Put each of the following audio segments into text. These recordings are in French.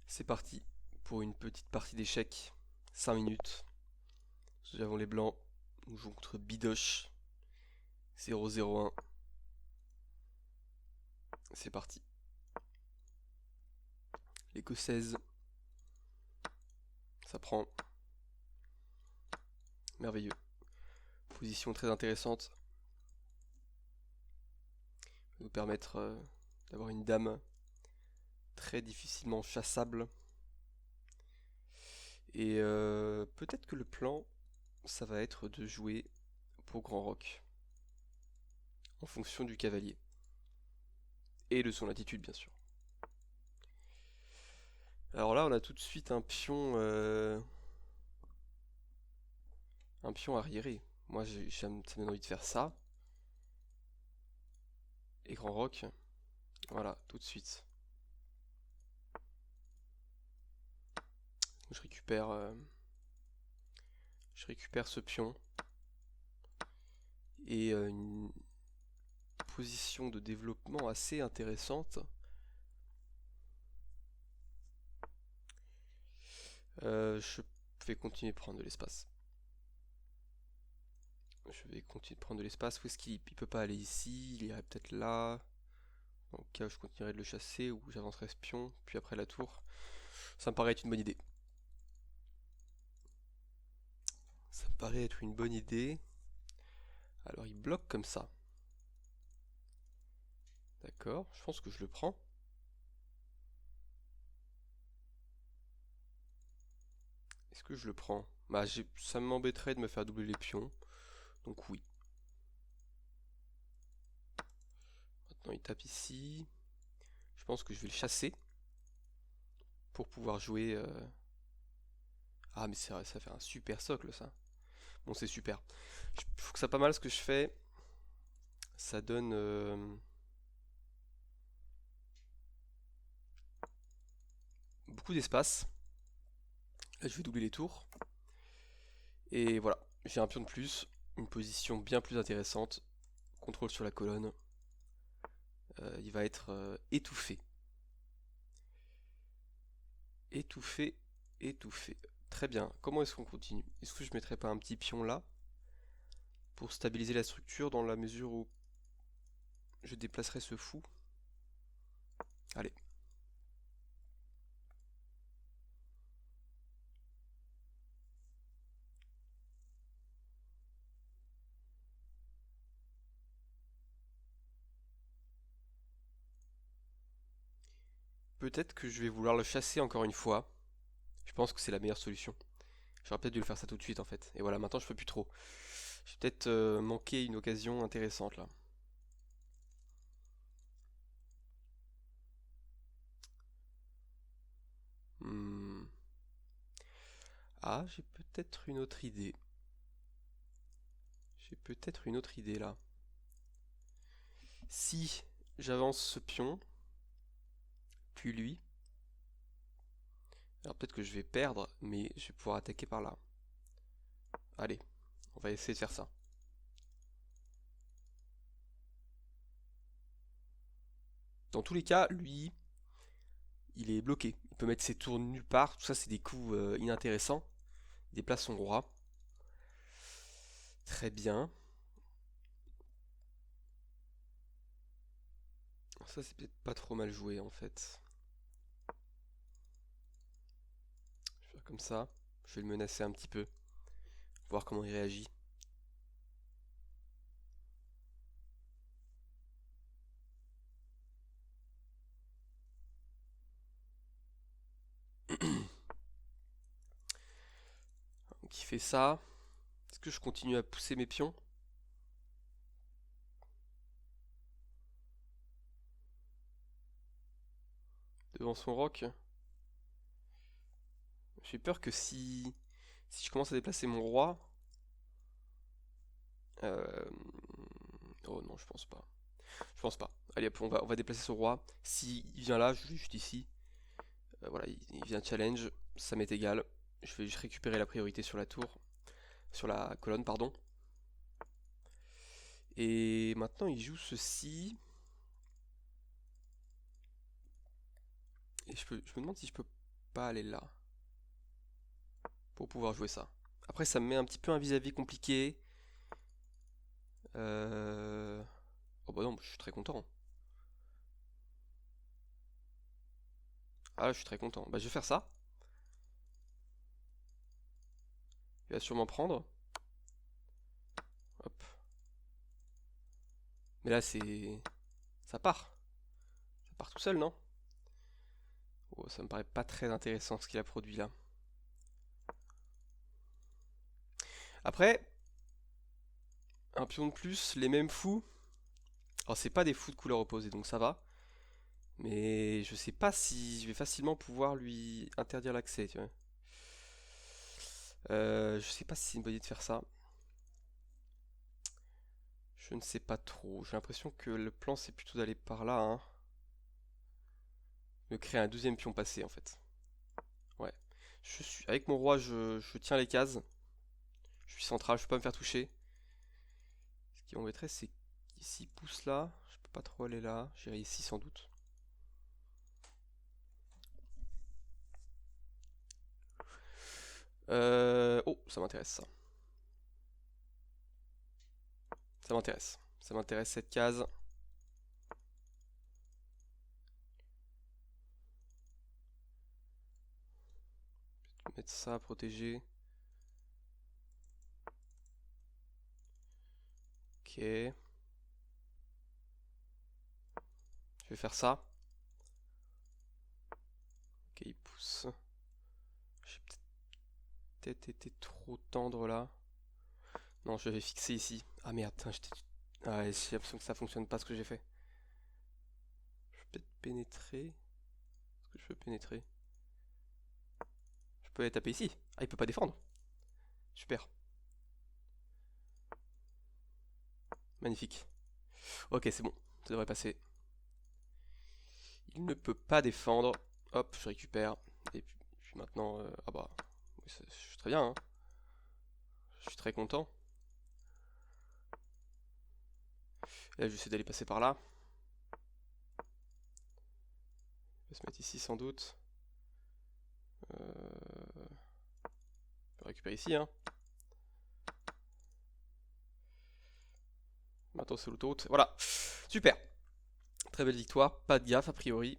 C'est parti pour une petite partie d'échecs. 5 minutes. Nous avons les blancs. Nous jouons contre Bidoche. 0-0-1. C'est parti. L'écossaise. Ça prend. Merveilleux. Position très intéressante. Va nous permettre d'avoir une dame très difficilement chassable. Et peut-être que le plan, ça va être de jouer pour Grand Roc. En fonction du cavalier. Et de son attitude, bien sûr. Alors là, on a tout de suite un pion arriéré. Moi, ça me donne envie de faire ça. Et Grand Roc, voilà, tout de suite. Je récupère ce pion. Et une position de développement assez intéressante. Je vais continuer de prendre de l'espace. Je vais continuer de prendre de l'espace. Où est-ce qu'il peut pas aller ici? Il irait peut-être là. Dans le cas où je continuerai de le chasser, ou j'avancerai ce pion, puis après la tour. Ça me paraît être une bonne idée. Ça me paraît être une bonne idée. Alors il bloque comme ça. D'accord, je pense que je le prends. Est-ce que je le prends? Bah ça m'embêterait de me faire doubler les pions. Donc oui. Maintenant il tape ici. Je pense que je vais le chasser. Pour pouvoir jouer... Ah mais ça fait un super socle ça. Bon c'est super. Je trouve que ça pas mal ce que je fais. Ça donne... beaucoup d'espace. Là je vais doubler les tours. Et voilà, j'ai un pion de plus. Une position bien plus intéressante. Contrôle sur la colonne. Il va être étouffé. Étouffé, étouffé. Très bien. Comment est-ce qu'on continue? Est-ce que je mettrais pas un petit pion là pour stabiliser la structure dans la mesure où je déplacerai ce fou? Allez. Peut-être que je vais vouloir le chasser encore une fois. Je pense que c'est la meilleure solution. J'aurais peut-être dû le faire ça tout de suite en fait. Et voilà, maintenant je peux plus trop. J'ai peut-être manqué une occasion intéressante là. Hmm. Ah, j'ai peut-être une autre idée. J'ai peut-être une autre idée là. Si j'avance ce pion, puis lui, alors peut-être que je vais perdre, mais je vais pouvoir attaquer par là. Allez, on va essayer de faire ça. Dans tous les cas, lui, il est bloqué. Il peut mettre ses tours nulle part. Tout ça, c'est des coups inintéressants. Il déplace son roi. Très bien. Ça, c'est peut-être pas trop mal joué en fait. Je vais faire comme ça. Je vais le menacer un petit peu. Voir comment il réagit. Donc il fait ça. Est-ce que je continue à pousser mes pions? Devant son roc? J'ai peur que si je commence à déplacer mon roi... euh, Oh non, je pense pas. Je pense pas. Allez hop, on va déplacer ce roi. S'il vient là, je vais juste ici. Voilà, il vient challenge. Ça m'est égal. Je vais juste récupérer la priorité sur la tour. Sur la colonne, pardon. Et maintenant, il joue ceci. Et je me demande si je peux pas aller là. Pour pouvoir jouer ça. Après, ça me met un petit peu un vis-à-vis compliqué. Oh bah non, je suis très content. Ah là, je suis très content. Bah je vais faire ça. Il va sûrement prendre. Hop. Mais là, c'est... Ça part. Ça part tout seul, non? Oh, ça me paraît pas très intéressant ce qu'il a produit là. Après, un pion de plus, les mêmes fous. Alors c'est pas des fous de couleur opposée, donc ça va. Mais je sais pas si je vais facilement pouvoir lui interdire l'accès, tu vois. Je sais pas si c'est une bonne idée de faire ça. Je ne sais pas trop. J'ai l'impression que le plan c'est plutôt d'aller par là, hein. Me créer un deuxième pion passé en fait. Ouais. Avec mon roi, je tiens les cases. Je suis central, je peux pas me faire toucher. Ce qui m'embêterait, c'est qu'ici pousse là. Je peux pas trop aller là. J'irai ici sans doute. Oh, ça m'intéresse ça. Ça m'intéresse. Ça m'intéresse cette case. Je vais mettre ça à protéger. Ok. Je vais faire ça. Ok, il pousse. J'ai peut-être été trop tendre là. Non, je vais fixer ici. Ah merde, putain, ah, ouais, j'ai l'impression que ça fonctionne pas ce que j'ai fait. Je peux peut-être pénétrer. Est-ce que je peux pénétrer? Je peux aller taper ici. Ah, il peut pas défendre. Super. Magnifique. Ok, c'est bon. Ça devrait passer. Il ne peut pas défendre. Hop, je récupère. Et puis maintenant... ah bah... oui, je suis très bien, hein. Je suis très content. Et là, j'essaie d'aller passer par là. Il va se mettre ici sans doute. Je vais récupérer ici, hein. Maintenant c'est l'autoroute. Voilà. Super. Très belle victoire. Pas de gaffe a priori.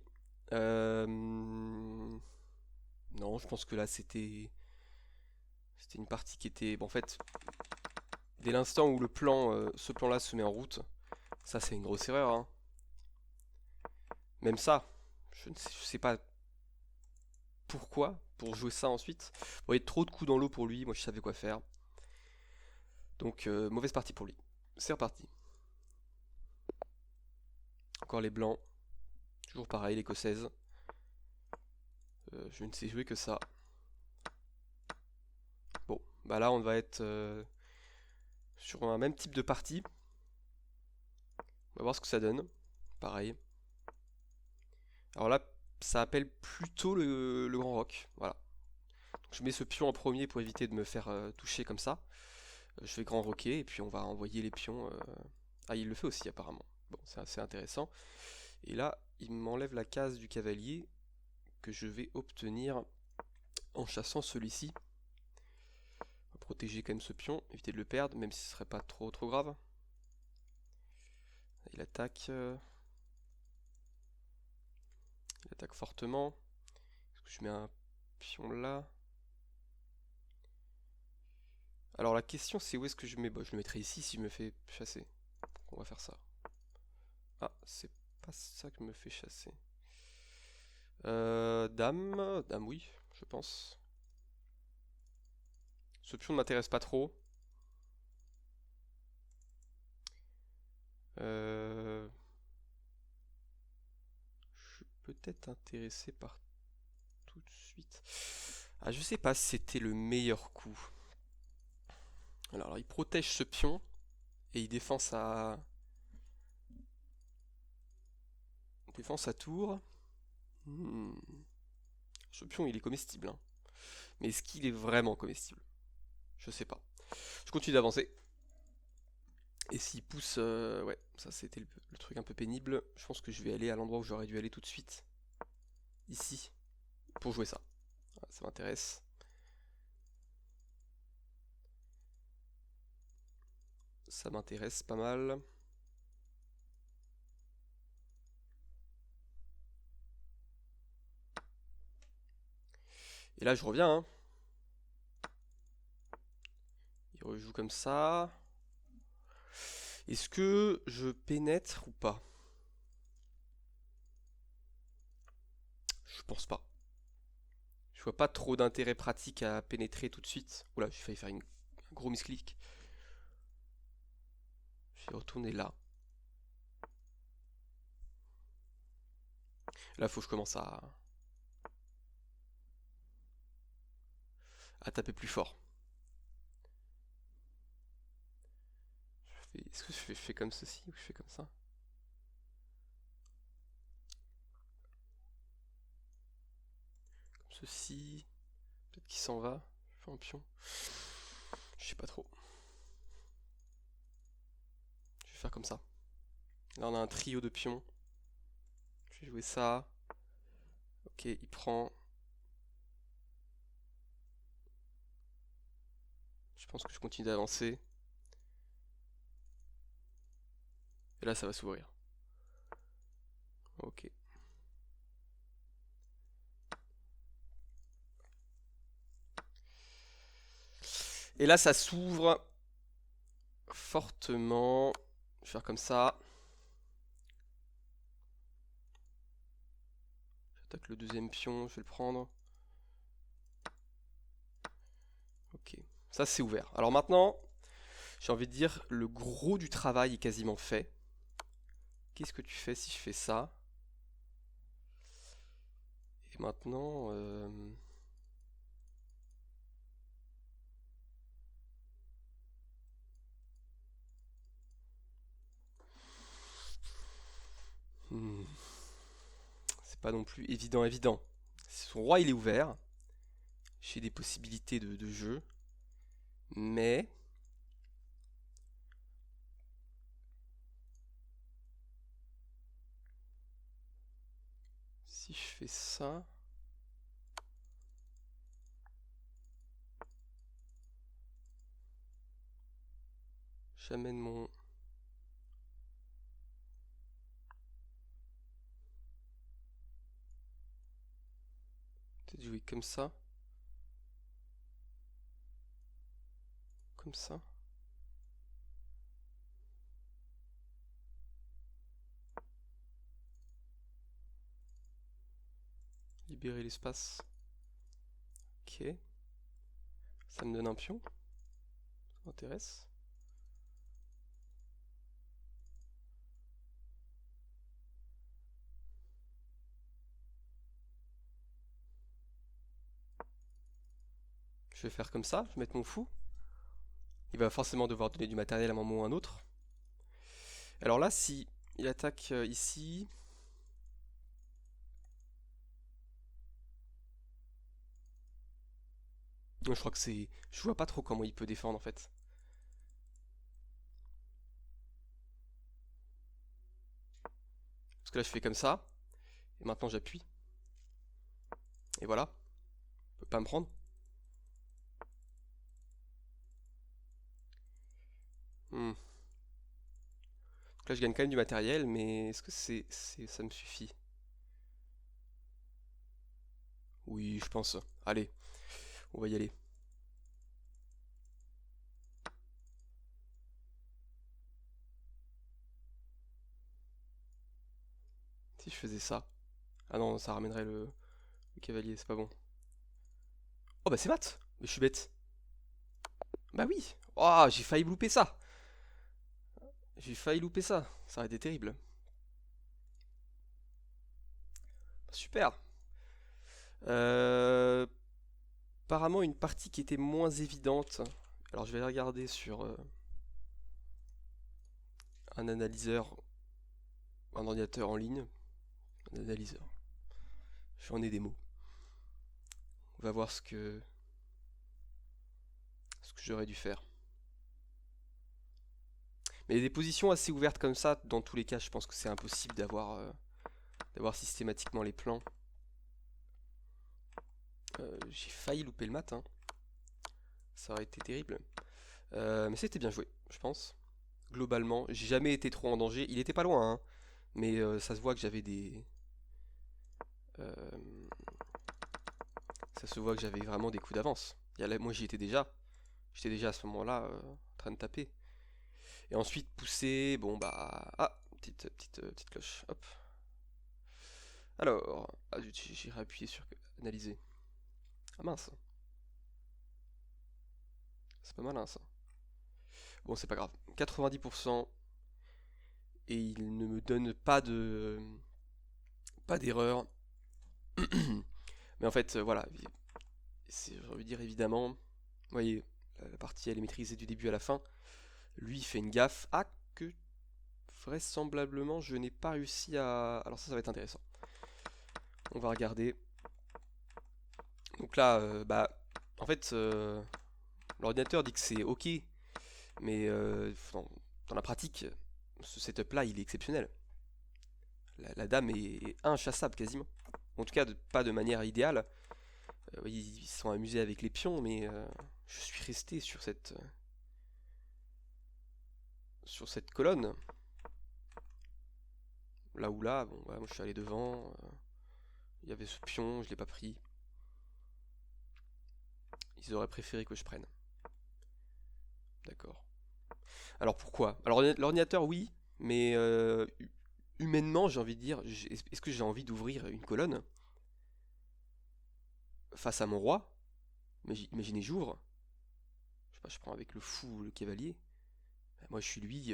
Non, je pense que là c'était une partie qui était... Bon, en fait, dès l'instant où ce plan-là se met en route, ça c'est une grosse erreur, hein. Même ça, je sais pas pourquoi, pour jouer ça ensuite. Bon, il y a trop de coups dans l'eau pour lui, moi je savais quoi faire. Donc, mauvaise partie pour lui. C'est reparti. Encore les blancs. Toujours pareil, l'écossaise. Je ne sais jouer que ça. Bon, bah là on va être sur un même type de partie. On va voir ce que ça donne. Pareil. Alors là, ça appelle plutôt le grand roc. Voilà. Donc je mets ce pion en premier pour éviter de me faire toucher comme ça. Je vais grand roquer et puis on va envoyer les pions. Ah, il le fait aussi apparemment. Bon, c'est assez intéressant. Et là, il m'enlève la case du cavalier que je vais obtenir en chassant celui-ci. On va protéger quand même ce pion, éviter de le perdre, même si ce serait pas trop grave. Il attaque. Il attaque fortement. Est-ce que je mets un pion là? Alors la question c'est où est-ce que je mets... Bah, je le mettrai ici si je me fais chasser. On va faire ça. Ah, c'est pas ça que me fait chasser. Dame. Dame, oui, je pense. Ce pion ne m'intéresse pas trop. Je suis peut-être intéressé par tout de suite. Ah, je sais pas si c'était le meilleur coup. Alors, il protège ce pion et il défend sa tour. Hmm. Ce pion, il est comestible, hein. Mais est-ce qu'il est vraiment comestible? Je sais pas. Je continue d'avancer. Et s'il pousse... ouais, ça c'était le truc un peu pénible. Je pense que je vais aller à l'endroit où j'aurais dû aller tout de suite. Ici. Pour jouer ça. Ça m'intéresse. Ça m'intéresse pas mal. Et là, je reviens, hein. Il rejoue comme ça. Est-ce que je pénètre ou pas? Je pense pas. Je vois pas trop d'intérêt pratique à pénétrer tout de suite. Oula, j'ai failli faire un gros misclick. Je vais retourner là. Là, faut que je commence à taper plus fort. Est-ce que je fais comme ceci ou je fais comme ça? Comme ceci. Peut-être qu'il s'en va. Je fais un pion. Je sais pas trop. Je vais faire comme ça. Là, on a un trio de pions. Je vais jouer ça. Ok, il prend. Je pense que je continue d'avancer. Et là, ça va s'ouvrir. Ok. Et là, ça s'ouvre fortement. Je vais faire comme ça. J'attaque le deuxième pion, je vais le prendre. Ok. Ça, c'est ouvert. Alors maintenant, j'ai envie de dire, le gros du travail est quasiment fait. Qu'est-ce que tu fais si je fais ça? Et maintenant... C'est pas non plus évident. Son roi, il est ouvert. J'ai des possibilités de jeu. Mais... si je fais ça... j'amène mon... peut-être jouer comme ça. Comme ça. Libérer l'espace. Ok. Ça me donne un pion. Ça m'intéresse. Je vais faire comme ça, je vais mettre mon fou. Il va forcément devoir donner du matériel à un moment ou à un autre. Alors là, si il attaque ici... non, je crois que c'est... je vois pas trop comment il peut défendre en fait. Parce que là, je fais comme ça. Et maintenant, j'appuie. Et voilà. Il peut pas me prendre. Donc là, je gagne quand même du matériel, mais est-ce que ça me suffit? Oui, je pense. Allez, on va y aller. Si je faisais ça. Ah non, ça ramènerait le cavalier, c'est pas bon. Oh bah c'est mat. Mais je suis bête. Bah oui. Oh, j'ai failli louper ça. J'ai failli louper ça. Ça aurait été terrible. Super. Euh, Apparemment une partie qui était moins évidente. Alors je vais regarder sur un analyseur, un ordinateur en ligne. Un analyseur. J'en ai des mots. On va voir ce que j'aurais dû faire. Mais des positions assez ouvertes comme ça, dans tous les cas, je pense que c'est impossible d'avoir systématiquement les plans. J'ai failli louper le mat, hein. Ça aurait été terrible. Mais c'était bien joué, je pense. Globalement, j'ai jamais été trop en danger. Il était pas loin, hein, mais ça se voit que j'avais des... euh, ça se voit que j'avais vraiment des coups d'avance. Moi j'y étais déjà. J'étais déjà à ce moment-là en train de taper. Et ensuite pousser, bon bah... Ah, petite cloche, hop. Alors, ah, j'ai réappuyé sur analyser. Ah mince, c'est pas malin ça. Bon, c'est pas grave. 90% et il ne me donne pas d'erreur. Mais en fait, voilà, j'ai envie de dire évidemment, vous voyez, la partie elle est maîtrisée du début à la fin. Lui il fait une gaffe. Ah, que vraisemblablement je n'ai pas réussi à... Alors ça va être intéressant. On va regarder. Donc là, bah, en fait, l'ordinateur dit que c'est ok, mais dans la pratique, ce setup là il est exceptionnel. La dame est inchassable quasiment. En tout cas, pas de manière idéale. Ils se sont amusés avec les pions, mais je suis resté sur cette colonne. Là ou là, bon, voilà, moi je suis allé devant. Il y avait ce pion, je l'ai pas pris. Ils auraient préféré que je prenne. D'accord. Alors pourquoi? Alors l'ordinateur, oui, mais humainement, j'ai envie de dire, est-ce que j'ai envie d'ouvrir une colonne face à mon roi? Imaginez, j'ouvre. Je sais pas, je prends avec le fou ou le cavalier. Moi, je suis lui.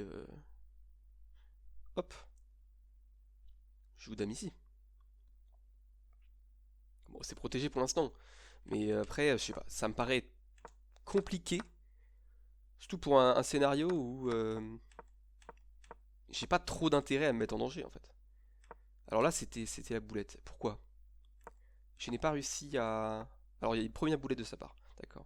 Hop, je joue dame ici. Bon, c'est protégé pour l'instant. Mais après, je sais pas, ça me paraît compliqué. Surtout pour un scénario où j'ai pas trop d'intérêt à me mettre en danger en fait. Alors là, c'était la boulette. Pourquoi? Je n'ai pas réussi à... Alors il y a une première boulette de sa part. D'accord.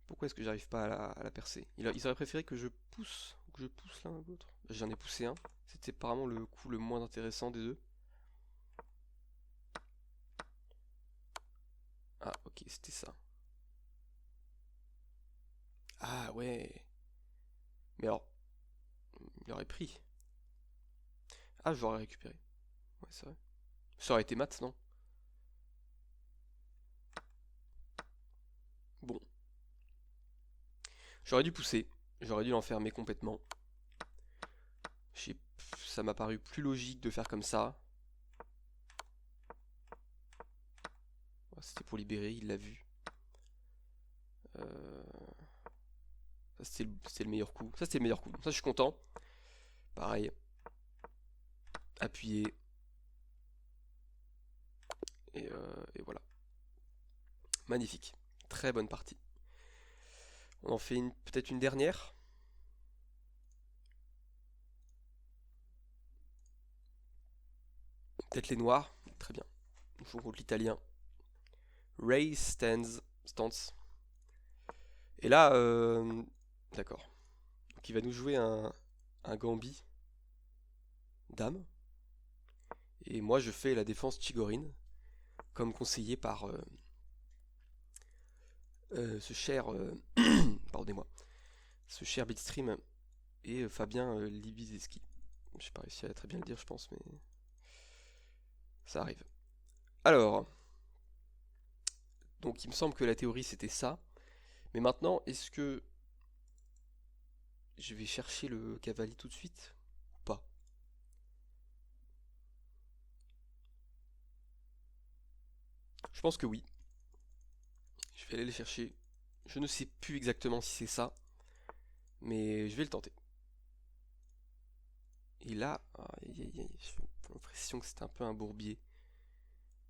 Pourquoi est-ce que j'arrive pas à la percer? Ils auraient préféré que je pousse, ou que je pousse l'un ou l'autre. J'en ai poussé un. C'était apparemment le coup le moins intéressant des deux. Ah, ok, c'était ça. Ah ouais. Mais alors, il aurait pris. Ah, je l'aurais récupéré. Ouais, c'est vrai. Ça aurait été mat, non? Bon, j'aurais dû pousser. J'aurais dû l'enfermer complètement. J'ai- Ça m'a paru plus logique de faire comme ça. C'était pour libérer, il l'a vu. Euh, Ça, c'était le meilleur coup. Ça, c'était le meilleur coup. Ça, je suis content. Pareil. Appuyer. Et voilà. Magnifique. Très bonne partie. On en fait peut-être une dernière. Peut-être les noirs. Très bien. On joue contre l'italien. Ray Stance. Et là, d'accord. Donc il va nous jouer un Gambit. Dame. Et moi, je fais la défense Chigorine. Comme conseillé par ce cher... pardonnez-moi. Ce cher Bitstream et Fabien Libizeski. J'ai pas réussi à très bien le dire, je pense, mais ça arrive. Alors, donc il me semble que la théorie c'était ça. Mais maintenant, est-ce que je vais chercher le cavalier tout de suite ou pas? Je pense que oui. Je vais aller le chercher. Je ne sais plus exactement si c'est ça, mais je vais le tenter. Et là, j'ai l'impression que c'est un peu un bourbier.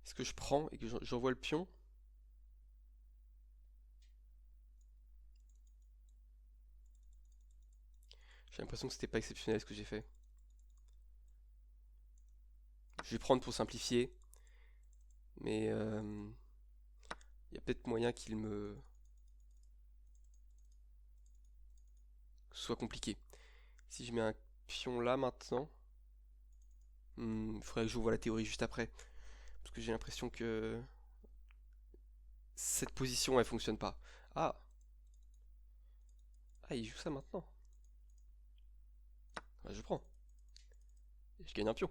Est-ce que je prends et que j'envoie le pion? J'ai l'impression que c'était pas exceptionnel ce que j'ai fait. Je vais prendre pour simplifier, mais il y a peut-être moyen qu'il me soit compliqué. Si je mets un pion là maintenant, il faudrait que j'ouvre la théorie juste après, parce que j'ai l'impression que cette position, elle fonctionne pas. Ah, ah, il joue ça maintenant. Bah, je prends. Et je gagne un pion.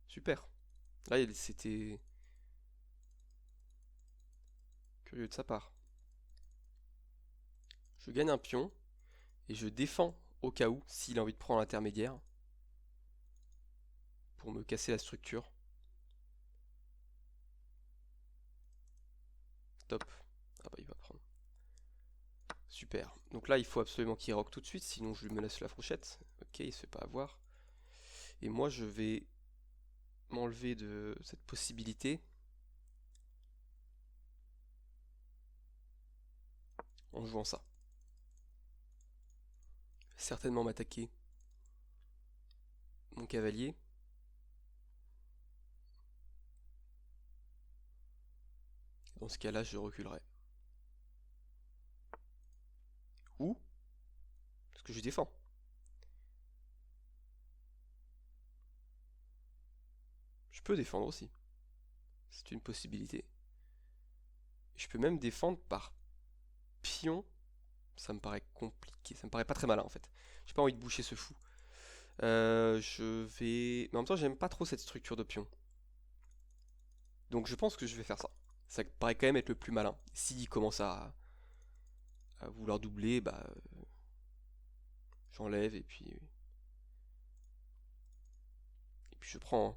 Super. Là, c'était curieux de sa part. Je gagne un pion et je défends au cas où s'il a envie de prendre l'intermédiaire pour me casser la structure. Top. Ah bah il va prendre. Super. Donc là, il faut absolument qu'il rock tout de suite, sinon je lui menace la fourchette. Ok, il se fait pas avoir. Et moi, je vais m'enlever de cette possibilité en jouant ça. Certainement m'attaquer mon cavalier. Dans ce cas-là, je reculerai. Ou, parce que je défends. Je peux défendre aussi. C'est une possibilité. Je peux même défendre par pion. Ça me paraît compliqué. Ça me paraît pas très malin en fait. J'ai pas envie de boucher ce fou. Je vais. Mais en même temps, j'aime pas trop cette structure de pion. Donc je pense que je vais faire ça. Ça paraît quand même être le plus malin. S'il commence à vouloir doubler, bah j'enlève et puis je prends, hein.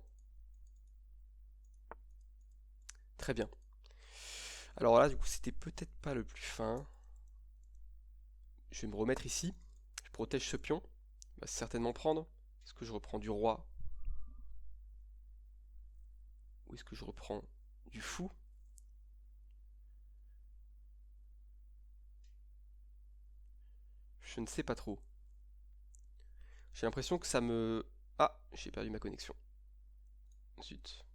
Très bien. Alors là, du coup, c'était peut-être pas le plus fin. Je vais me remettre ici. Je protège ce pion. Il va certainement prendre. Est-ce que je reprends du roi? Ou est-ce que je reprends du fou? Je ne sais pas trop. J'ai l'impression que ça me... Ah, j'ai perdu ma connexion. Zut.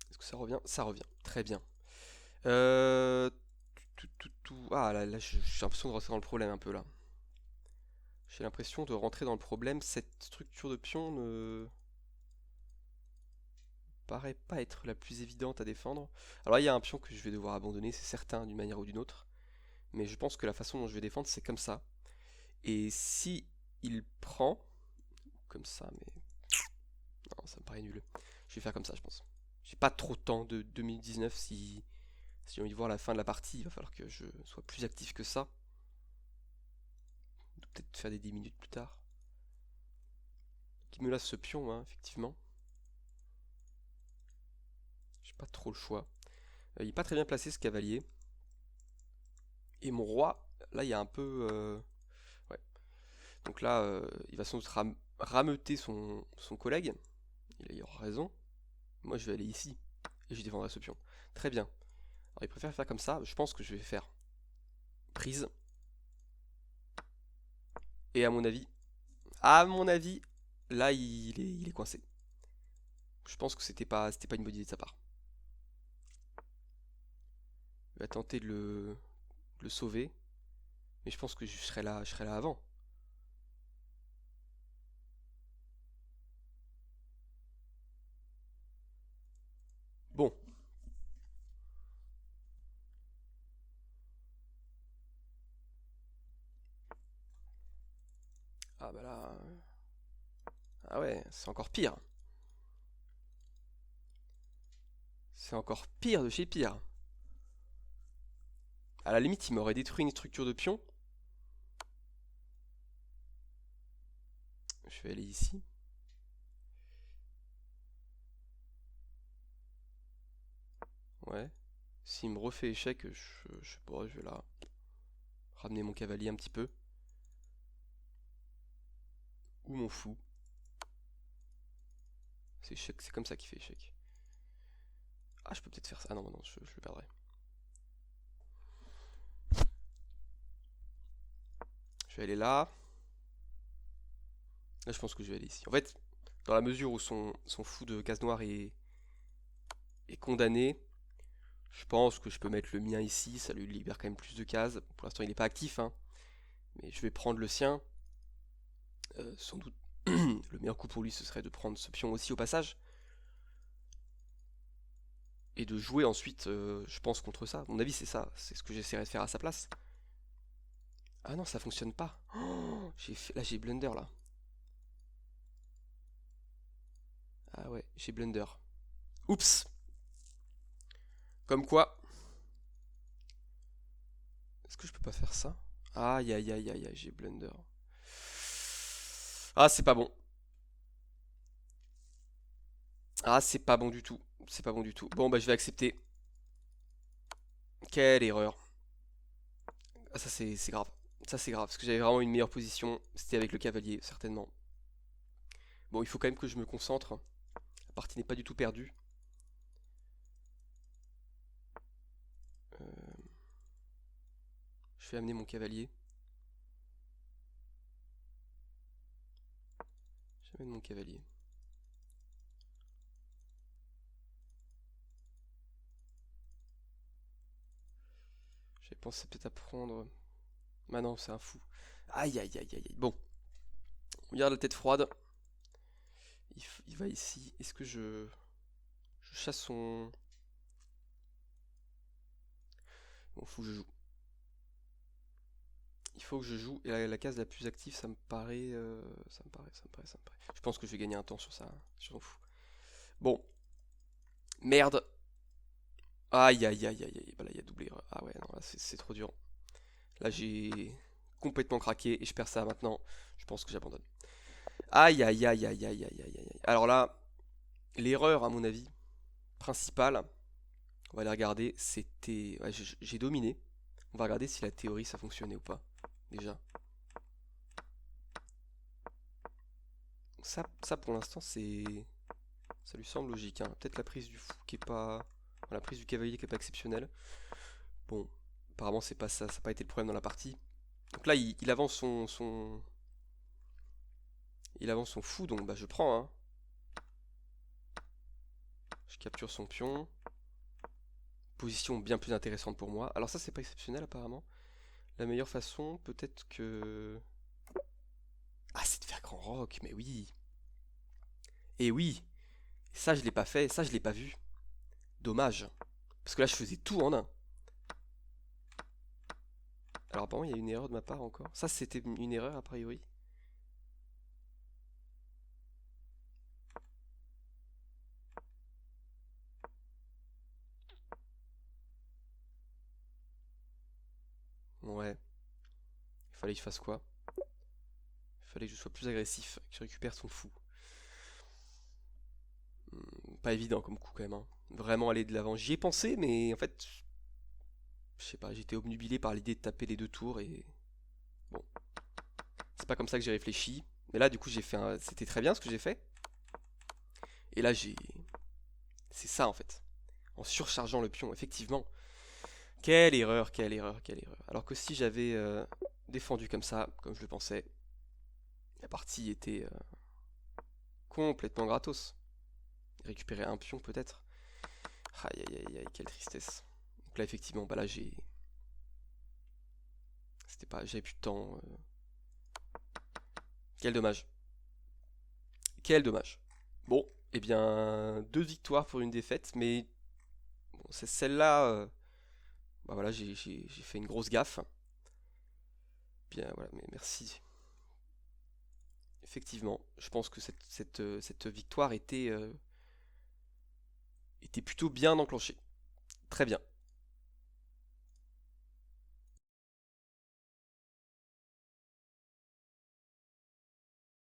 Est-ce que ça revient? Ça revient. Très bien. Euh... Ah là, j'ai l'impression de rentrer dans le problème un peu là. J'ai l'impression de rentrer dans le problème. Cette structure de pion ne paraît pas être la plus évidente à défendre. Alors là, il y a un pion que je vais devoir abandonner, c'est certain, d'une manière ou d'une autre. Mais je pense que la façon dont je vais défendre, c'est comme ça. Et si il prend, comme ça, mais non, ça me paraît nul. Je vais faire comme ça, je pense. J'ai pas trop de temps de 2019 si j'ai envie de voir la fin de la partie, il va falloir que je sois plus actif que ça. Peut-être faire des 10 minutes plus tard. Qui me laisse ce pion, hein, effectivement. J'ai pas trop le choix. Il est pas très bien placé ce cavalier. Et mon roi, là il y a un peu... ouais. Donc là, il va sans doute rameuter son collègue. Il aura raison. Moi je vais aller ici. Et je défendrai ce pion. Très bien. Alors il préfère faire comme ça. Je pense que je vais faire prise. Et à mon avis, là il est coincé. Je pense que c'était pas une bonne idée de sa part. Il va tenter de le sauver. Mais je pense que je serai là avant. Bon. Ah bah là... Ah ouais, c'est encore pire. C'est encore pire de chez pire. À la limite, il m'aurait détruit une structure de pion. Je vais aller ici. Ouais. S'il me refait échec, je sais pas, je vais là ramener mon cavalier un petit peu. Ou mon fou. C'est comme ça qu'il fait échec. Ah, je peux peut-être faire ça. Ah non, non, je le perdrai. Je vais aller là. Là, je pense que je vais aller ici. En fait, dans la mesure où son fou de case noire est condamné, je pense que je peux mettre le mien ici. Ça lui libère quand même plus de cases. Pour l'instant, il n'est pas actif, hein. Mais je vais prendre le sien. Sans doute. Le meilleur coup pour lui, ce serait de prendre ce pion aussi au passage. Et de jouer ensuite, je pense, contre ça. À mon avis, c'est ça. C'est ce que j'essaierai de faire à sa place. Ah non, ça fonctionne pas. Oh, là, j'ai blunder, là. Ah ouais, j'ai blunder. Oups. Comme quoi. Est-ce que je peux pas faire ça? Aïe, aïe, aïe, aïe, aïe, j'ai blunder. Ah, c'est pas bon. Ah, c'est pas bon du tout. C'est pas bon du tout. Bon, bah, je vais accepter. Quelle erreur. Ah, ça, c'est grave. Ça, c'est grave, parce que j'avais vraiment une meilleure position. C'était avec le cavalier, certainement. Bon, il faut quand même que je me concentre. La partie n'est pas du tout perdue. Je vais amener mon cavalier. J'amène mon cavalier. J'avais pensé peut-être à prendre... Ah non, c'est un fou. Aïe, aïe, aïe, aïe, aïe. Bon, on garde la tête froide. Il va ici. Est-ce que je chasse son... Bon, faut que je joue. Il faut que je joue. Et la case la plus active, ça me paraît... ça me paraît. Je pense que je vais gagner un temps sur ça. Je m'en fous. Bon. Merde. Aïe, aïe, aïe, aïe, aïe. Bah là, il y a doublé. Ah ouais, non, là, c'est trop dur. Là, j'ai complètement craqué et je perds ça maintenant. Je pense que j'abandonne. Aïe, aïe, aïe, aïe, aïe, aïe, aïe, aïe. Alors là, l'erreur, à mon avis, principale, on va aller regarder, c'était... Ouais, j'ai dominé. On va regarder si la théorie, ça fonctionnait ou pas, déjà. Ça pour l'instant, c'est... Ça lui semble logique, hein. Peut-être la prise du fou qui est pas... enfin, la prise du cavalier qui est pas exceptionnelle. Bon, apparemment, c'est pas ça, ça n'a pas été le problème dans la partie. Donc là, il avance il avance son fou, donc bah je prends, hein. Je capture son pion. Position bien plus intéressante pour moi. Alors ça, c'est pas exceptionnel apparemment. La meilleure façon, peut-être que... Ah, c'est de faire grand rock, mais oui. Et oui, ça je l'ai pas fait, ça je l'ai pas vu. Dommage. Parce que là, je faisais tout en un. Alors apparemment, il y a une erreur de ma part encore. Ça, c'était une erreur a priori. Ouais. Il fallait que je fasse quoi? Il fallait que je sois plus agressif, que je récupère son fou. Pas évident comme coup quand même, hein. Vraiment aller de l'avant. J'y ai pensé, mais en fait, je sais pas, j'étais obnubilé par l'idée de taper les deux tours et... Bon, c'est pas comme ça que j'ai réfléchi. Mais là, du coup, j'ai fait un... C'était très bien ce que j'ai fait. Et là, j'ai... C'est ça en fait. En surchargeant le pion, effectivement. Quelle erreur, quelle erreur, quelle erreur. Alors que si j'avais défendu comme ça, comme je le pensais, la partie était complètement gratos. Récupérer un pion peut-être. Aïe aïe aïe aïe, quelle tristesse. Donc là effectivement, bah là j'ai... C'était pas... J'avais plus de temps. Quel dommage. Quel dommage. Bon, eh bien, deux victoires pour une défaite, mais bon, c'est celle-là... bah voilà, j'ai fait une grosse gaffe. Bien, voilà, mais merci. Effectivement, je pense que cette victoire était plutôt bien enclenchée. Très bien.